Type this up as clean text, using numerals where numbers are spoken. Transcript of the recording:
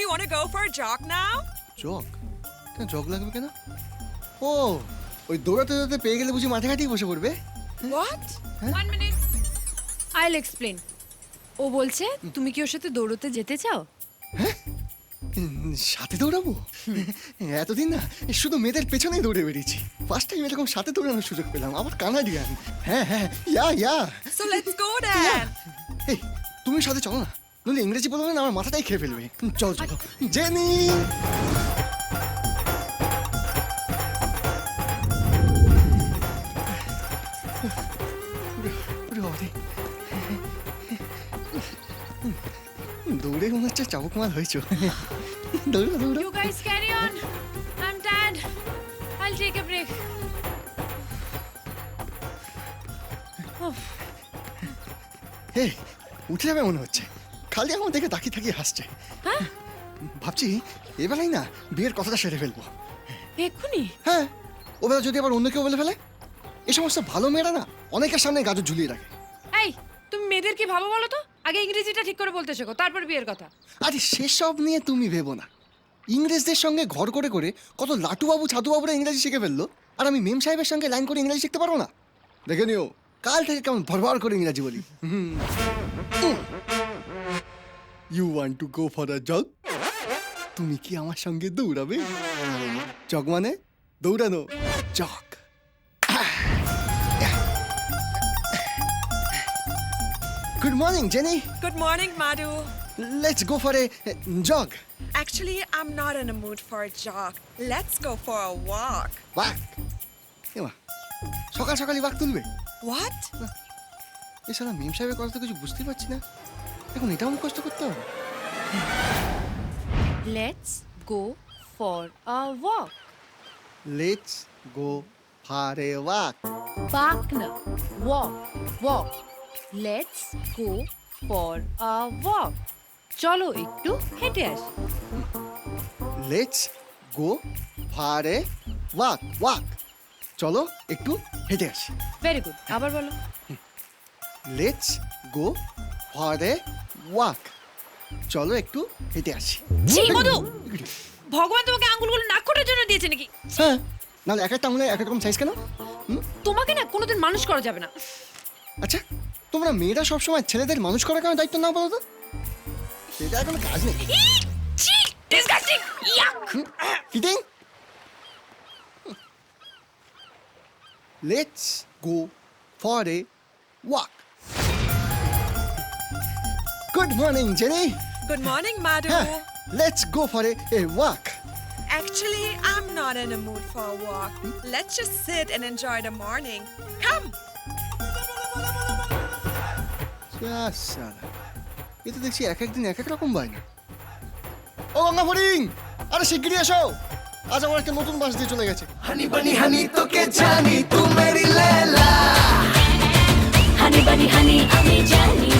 you want to go for a jog now? Jug কেন jug লাগবে কেন? ও ওই দৌড়াতে দৌড়াতে পেয়ে গেলে বুঝি মাঠে ঘাটেই বসে পড়বে? What? 1 minute. I'll explain. ও বলছে তুমি কি ওর সাথে দৌড়তে যেতে চাও? সাথে দৌড়াবো? এতদিন না শুধু মেয়েদের পেছনেই দৌড়ে বেরিয়েছি, ফার্স্ট টাইম এরকম সাথে দৌড়ানোর সুযোগ পেলাম, আবার কানাডিয়ান। হ্যাঁ হ্যাঁ, ইয়া So let's go then. এই তুমি সাথে চলো না, নইলে ইংরেজি বলবে না আমার মাথাটাই খেয়ে ফেলবে। চল চলো জেনি। দৌড়ে মনে হচ্ছে চাবুকমাল হয়েছ। দৌড়ো দৌড়ো। You guys carry on. I'm tired. I'll take a break. হে উঠে যাবে মনে হচ্ছে, খালি আমার দেখে তাকিয়ে তাকিয়ে হাসছে। হ্যাঁ? ভাবছি এবেলাই না বিয়ের কথাটা সেরে ফেলবো। এক্ষুনি? হ্যাঁ, ওবেলা যদি আবার অন্য কেউ বলে ফেলে। এই সমস্ত ভালো মেয়েরা না অনেকের সামনে গাজর ঝুলিয়ে রাখে। এই তুমি মেয়েদের কি ভাবো বলো তো? আগে ইংরেজিটা ঠিক করে বলতে শেখো, তারপর বিয়ের কথা। আরে সেসব নিয়ে তুমি ভেবো না, ইংরেজদের সঙ্গে ঘর করে করে কত লাটুবাবু ছাতুবাবুরা ইংরেজি শিখে ফেললো, আর আমি মেম সাহেবের সঙ্গে লাইন করে ইংরেজি শিখতে পারবো না? দেখে নিও কাল থেকে কেমন ভরভর করে ইংরেজি বলি। You want to go for a jog? তুমি কি আমার সঙ্গে দৌড়াবে? জগ মানে দৌড়ানো, jog. Good morning Jenny. Good morning, Madhu. Let's go for a jog. Actually, I'm not in a mood for a jog. Let's go for a walk. বাক এমা সকাল সকালই বাক তুলবে? What? এছাড়া মেম সাহেবের কথা তো কিছু বুঝতে পারছি না, এখন এটাও আমি কষ্ট করতে হবে। Let's go for a walk. Let's go for a walk. Walk না, walk, walk. Let's go for a walk. চলো একটু হেঁটে আসি। Let's go for a walk, walk. চলো একটু হেঁটে আসি। ভেরি গুড, আবার বলো। Let's go for a walk. চলো একটু হেঁটে আসি। ছি মধু, ভগবান তোমাকে আঙ্গুলগুলো নাক কাটার জন্য দিয়েছে নাকি? হ্যাঁ, নাহলে এক একটা আঙুলে এক এক রকম সাইজ কেন? তোমাকে না কোনোদিন মানুষ করা যাবে না। আচ্ছা তোমরা মেয়েরা সবসময় ছেলেদের মানুষ করার কেন দায়িত্ব না বলো তো? সেটা কোনো কাজ নেই। ছি, disgusting, yuck. Kidding. Let's go for a walk. Good morning Jenny. Good morning, Madhu. হ্যাঁ, let's go for a walk. Actually, I'm not in a mood for a walk. Let's just sit and enjoy the morning. Come. এ তো দেখছি এক একদিন এক এক রকম বায়না। ও গঙ্গা ফড়িং, আরে শিগগিরই এসো, আজ আমার একটা নতুন বাস দিয়ে চলে গেছে। हनी बनी हनी तो के जानी तू मेरी लैला हनी बनी हनी हमें जानी